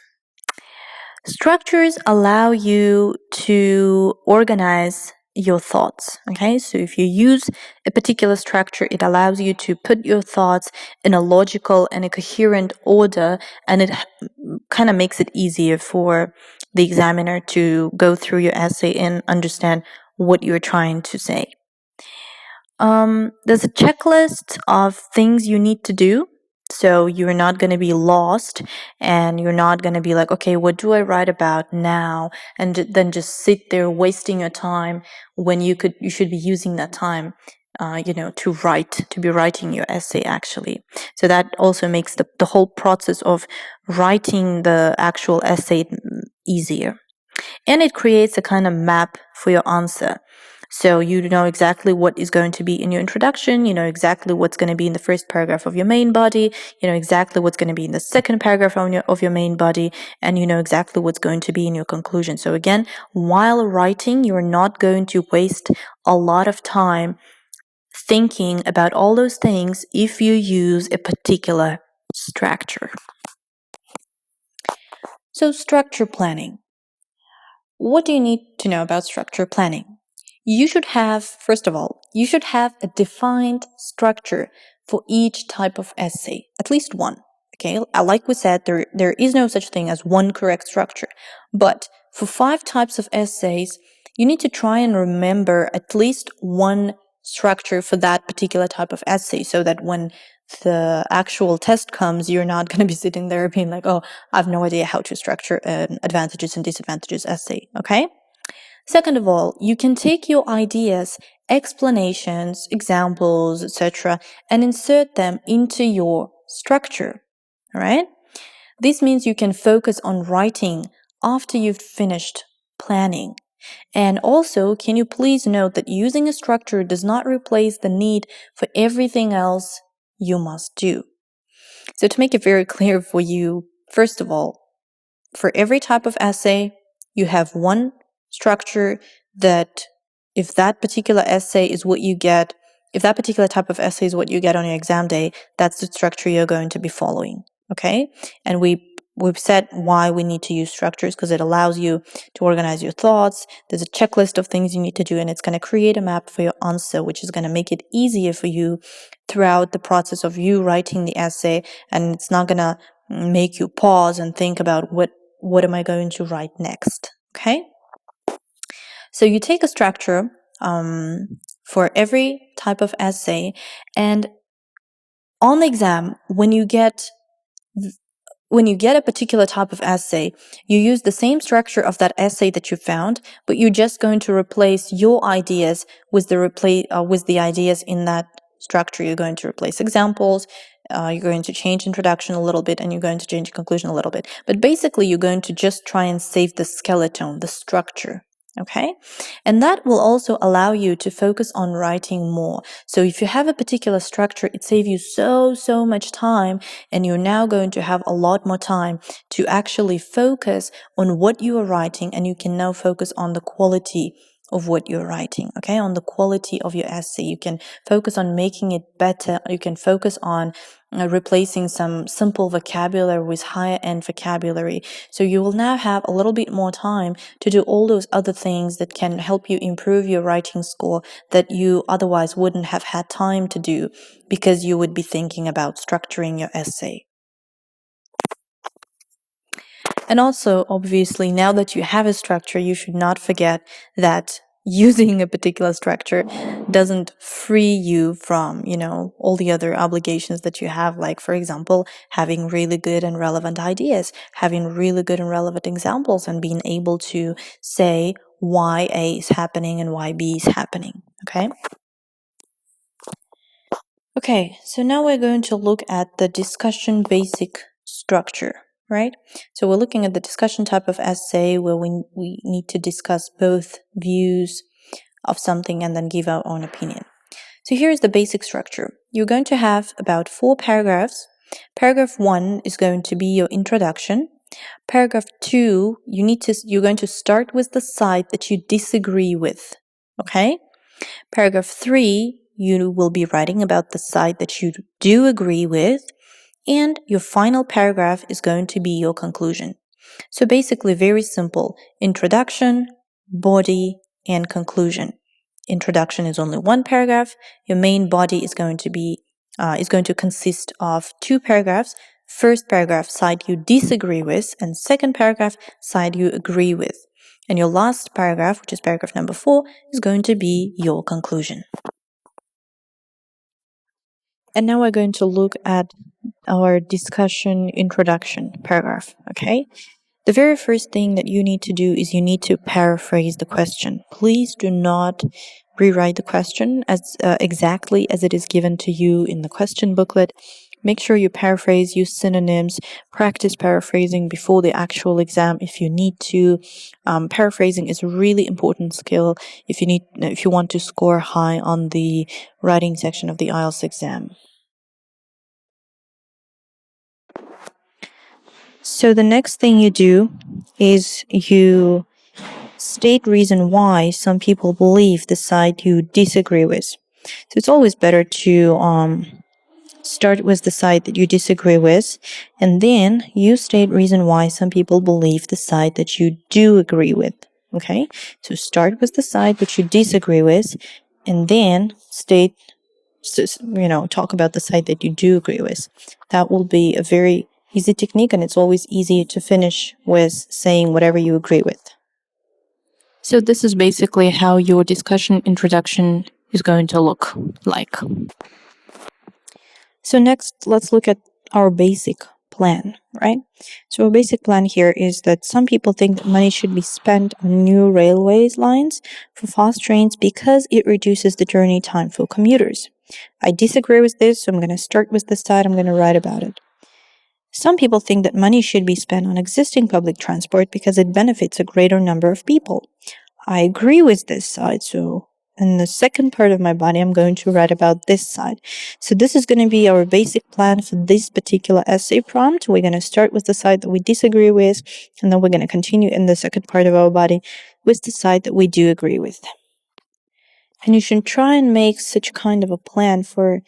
Structures allow you to organize your thoughts, okay? So if you use a particular structure, it allows you to put your thoughts in a logical and a coherent order, and it kind of makes it easier for the examiner to go through your essay and understand what you're trying to say. There's a checklist of things you need to do, so you're not going to be lost, and you're not going to be like, okay, what do I write about now? And then just sit there wasting your time when you should be using that time to be writing your essay actually. So that also makes the whole process of writing the actual essay easier. And it creates a kind of map for your answer. So you know exactly what is going to be in your introduction, you know exactly what's going to be in the first paragraph of your main body, you know exactly what's going to be in the second paragraph of your main body, and you know exactly what's going to be in your conclusion. So again, while writing, you're not going to waste a lot of time thinking about all those things if you use a particular structure. So structure planning. What do you need to know about structure planning? First of all, you should have a defined structure for each type of essay, at least one. Okay, like we said, there is no such thing as one correct structure. But for 5 types of essays, you need to try and remember at least one structure for that particular type of essay, so that when the actual test comes, you're not going to be sitting there being like, oh, I have no idea how to structure an advantages and disadvantages essay, okay? Second of all, you can take your ideas, explanations, examples, etc., and insert them into your structure, all right? This means you can focus on writing after you've finished planning. And also, can you please note that using a structure does not replace the need for everything else you must do. So to make it very clear for you, first of all, for every type of essay, you have one structure that if that particular essay is what you get, if that particular type of essay is what you get on your exam day, that's the structure you're going to be following, okay? And we've said why we need to use structures, because it allows you to organize your thoughts. There's a checklist of things you need to do, and it's going to create a map for your answer, which is going to make it easier for you throughout the process of you writing the essay, and it's not going to make you pause and think about what am I going to write next, okay? So you take a structure for every type of essay, and on the exam, when you get a particular type of essay, you use the same structure of that essay that you found, but you're just going to replace your ideas with the ideas in that structure. You're going to replace examples, you're going to change introduction a little bit, and you're going to change conclusion a little bit. But basically, you're going to just try and save the skeleton, the structure. Okay? And that will also allow you to focus on writing more. So if you have a particular structure, it saves you so much time, and you're now going to have a lot more time to actually focus on what you are writing, and you can now focus on the quality of what you're writing, okay? On the quality of your essay. You can focus on making it better. You can focus on replacing some simple vocabulary with higher end vocabulary. So you will now have a little bit more time to do all those other things that can help you improve your writing score that you otherwise wouldn't have had time to do, because you would be thinking about structuring your essay. And also, obviously, now that you have a structure, you should not forget that using a particular structure doesn't free you from, all the other obligations that you have, like, for example, having really good and relevant ideas, having really good and relevant examples, and being able to say why A is happening and why B is happening, okay? Okay, so now we're going to look at the discussion basic structure, right? So we're looking at the discussion type of essay where we need to discuss both views of something and then give our own opinion. So here's the basic structure. You're going to have about 4 paragraphs. Paragraph 1 is going to be your introduction. Paragraph 2, you're going to start with the side that you disagree with, okay? Paragraph 3, you will be writing about the side that you do agree with, and your final paragraph is going to be your conclusion. So basically, very simple: introduction, body, and conclusion. Introduction is only 1 paragraph. Your main body is going to consist of 2 paragraphs. First paragraph, side you disagree with, and second paragraph, side you agree with. And your last paragraph, which is paragraph number 4, is going to be your conclusion. And now we're going to look at our discussion introduction paragraph, okay? The very first thing that you need to do is you need to paraphrase the question. Please do not rewrite the question as exactly as it is given to you in the question booklet. Make sure you paraphrase, use synonyms, practice paraphrasing before the actual exam if you need to. Paraphrasing is a really important skill if you want to score high on the writing section of the IELTS exam. So the next thing you do is you state reason why some people believe the side you disagree with. So it's always better to start with the side that you disagree with, and then you state reason why some people believe the side that you do agree with. Okay? So start with the side that you disagree with, and then talk about the side that you do agree with. That will be a very easy technique, and it's always easy to finish with saying whatever you agree with. So this is basically how your discussion introduction is going to look like. So next, let's look at our basic plan, right? So our basic plan here is that some people think that money should be spent on new railways lines for fast trains because it reduces the journey time for commuters. I disagree with this, so I'm going to start with this side. I'm going to write about it. Some people think that money should be spent on existing public transport because it benefits a greater number of people. I agree with this side, so in the second part of my body, I'm going to write about this side. So this is going to be our basic plan for this particular essay prompt. We're going to start with the side that we disagree with, and then we're going to continue in the second part of our body with the side that we do agree with. And you should try and make such kind of a plan for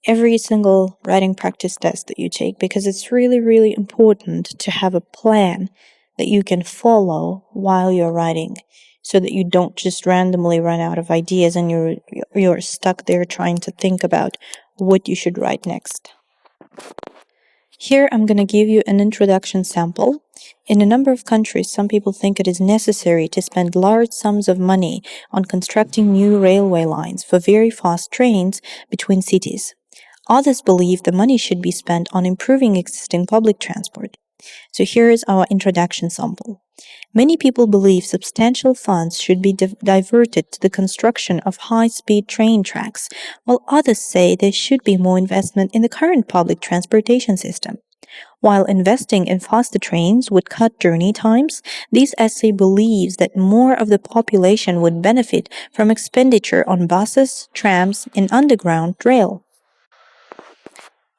every single writing practice test that you take, because it's really, really important to have a plan that you can follow while you're writing, so that you don't just randomly run out of ideas and you're stuck there trying to think about what you should write next. Here I'm going to give you an introduction sample. In a number of countries, some people think it is necessary to spend large sums of money on constructing new railway lines for very fast trains between cities. Others believe the money should be spent on improving existing public transport. So here is our introduction sample. Many people believe substantial funds should be diverted to the construction of high-speed train tracks, while others say there should be more investment in the current public transportation system. While investing in faster trains would cut journey times, this essay believes that more of the population would benefit from expenditure on buses, trams, and underground rail.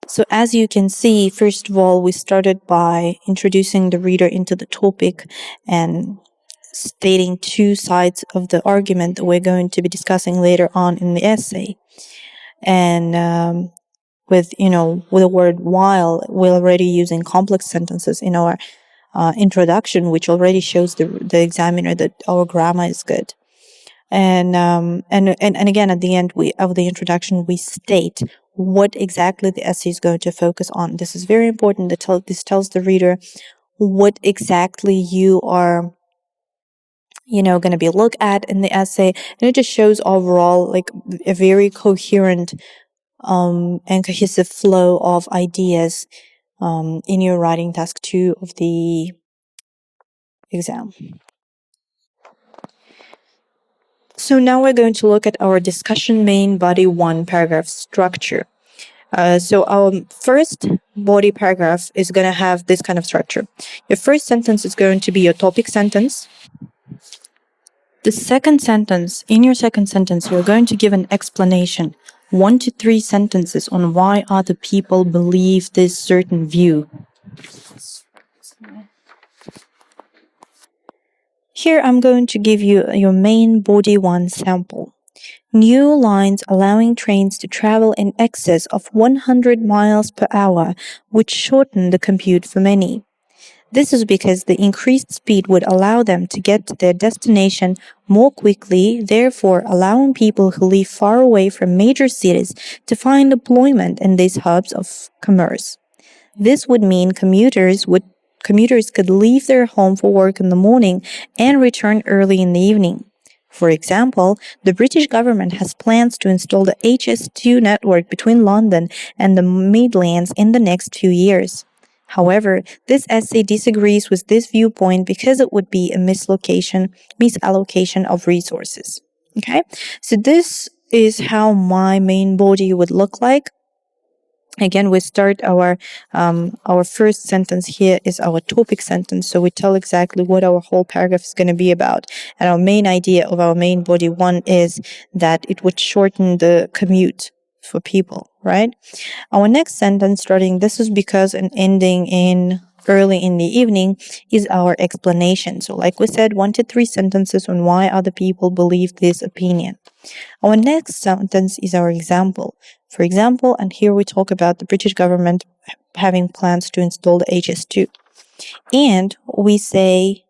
So as you can see, first of all, we started by introducing the reader into the topic and stating two sides of the argument that we're going to be discussing later on in the essay. And with the word while, we're already using complex sentences in our introduction, which already shows the examiner that our grammar is good. And again, at the end of the introduction, we state what exactly the essay is going to focus on. This is very important. This tells the reader what exactly you are, going to be look at in the essay, and it just shows overall like a very coherent and cohesive flow of ideas in your writing task 2 of the exam. So now we're going to look at our discussion main body 1 paragraph structure. So our first body paragraph is going to have this kind of structure. Your first sentence is going to be your topic sentence. In your second sentence, you're going to give an explanation, 1 to 3 sentences on why other people believe this certain view. Here I'm going to give you your main body 1 sample. New lines allowing trains to travel in excess of 100 miles per hour would shorten the commute for many. This is because the increased speed would allow them to get to their destination more quickly, therefore allowing people who live far away from major cities to find employment in these hubs of commerce. This would mean commuters could leave their home for work in the morning and return early in the evening. For example, the British government has plans to install the HS2 network between London and the Midlands in the next few years. However, this essay disagrees with this viewpoint because it would be a misallocation of resources. Okay, so this is how my main body would look like. Again, we start our first sentence here is our topic sentence. So we tell exactly what our whole paragraph is going to be about. And our main idea of our main body one is that it would shorten the commute for people, right? Our next sentence starting this is because and ending in early in the evening is our explanation. So like we said, 1 to 3 sentences on why other people believe this opinion. Our next sentence is our example. For example, and here we talk about the British government having plans to install the HS2. And we say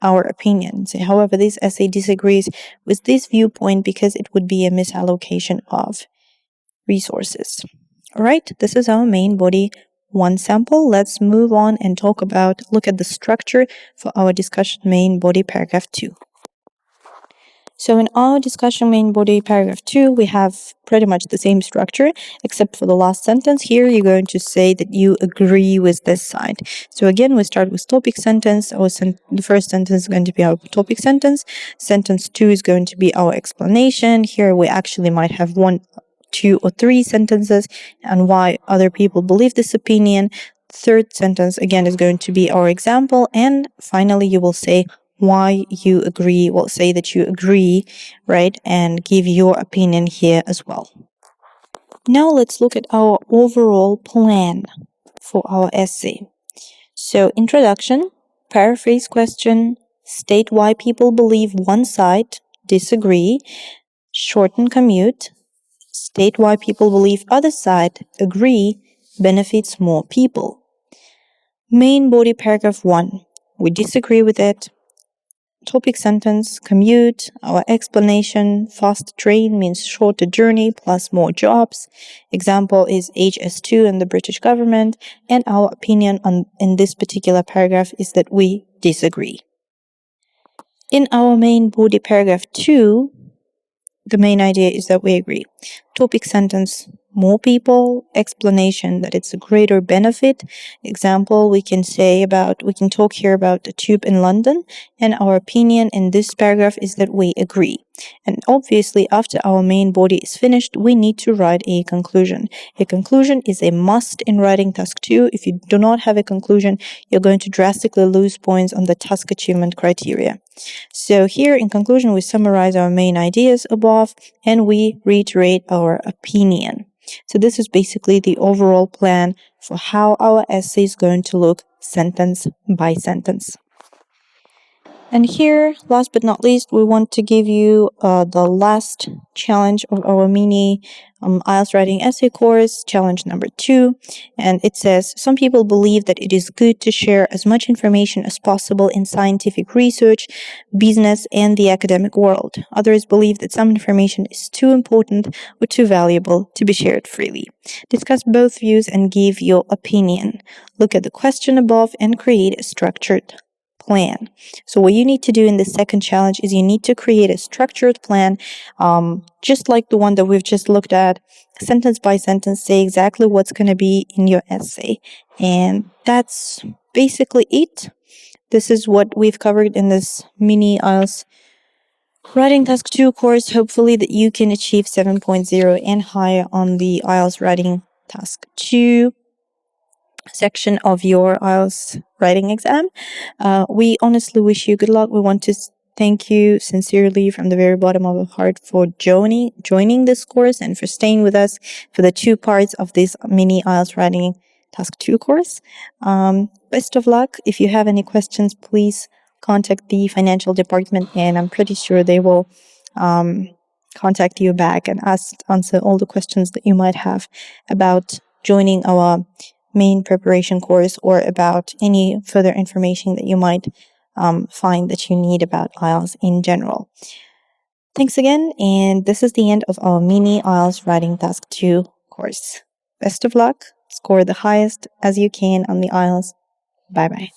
our opinions. However, this essay disagrees with this viewpoint because it would be a misallocation of resources. All right, this is our main body one sample. Let's move on and look at the structure for our discussion main body paragraph 2. So in our discussion main body paragraph 2, we have pretty much the same structure, except for the last sentence. Here, you're going to say that you agree with this side. So again, we start with topic sentence. The first sentence is going to be our topic sentence. Sentence 2 is going to be our explanation. Here, we actually might have 1, 2, or 3 sentences and why other people believe this opinion. Third sentence, again, is going to be our example. And finally, you will say why you agree. Well, say that you agree, right? And give your opinion here as well. Now let's look at our overall plan for our essay. So introduction, paraphrase question, state why people believe one side, disagree, shorten commute, state why people believe other side, agree, benefits more people. Main body paragraph 1, we disagree with it. Topic sentence, commute, our explanation, fast train means shorter journey plus more jobs. Example is HS2 and the British government. And our opinion in this particular paragraph is that we disagree. In our main body paragraph 2, the main idea is that we agree. Topic sentence, more people, explanation that it's a greater benefit. Example, we can talk here about the tube in London, and our opinion in this paragraph is that we agree. And obviously, after our main body is finished, we need to write a conclusion. A conclusion is a must in writing task 2. If you do not have a conclusion, you're going to drastically lose points on the task achievement criteria. So here, in conclusion, we summarize our main ideas above, and we reiterate our opinion. So this is basically the overall plan for how our essay is going to look sentence by sentence. And here, last but not least, we want to give you the last challenge of our mini IELTS writing essay course, challenge number 2. And it says, some people believe that it is good to share as much information as possible in scientific research, business, and the academic world. Others believe that some information is too important or too valuable to be shared freely. Discuss both views and give your opinion. Look at the question above and create a structured plan. So what you need to do in the second challenge is you need to create a structured plan, just like the one that we've just looked at, sentence by sentence, say exactly what's going to be in your essay. And that's basically it. This is what we've covered in this mini IELTS Writing Task 2 course. Hopefully that you can achieve 7.0 and higher on the IELTS Writing Task 2 section of your IELTS writing exam. We honestly wish you good luck. We want to thank you sincerely from the very bottom of our heart for joining this course and for staying with us for the 2 parts of this mini IELTS Writing Task 2 course. Best of luck. If you have any questions, please contact the financial department, and I'm pretty sure they will contact you back and answer all the questions that you might have about joining our main preparation course or about any further information that you might find that you need about IELTS in general. Thanks again, and this is the end of our mini IELTS Writing Task 2 course. Best of luck. Score the highest as you can on the IELTS. Bye-bye.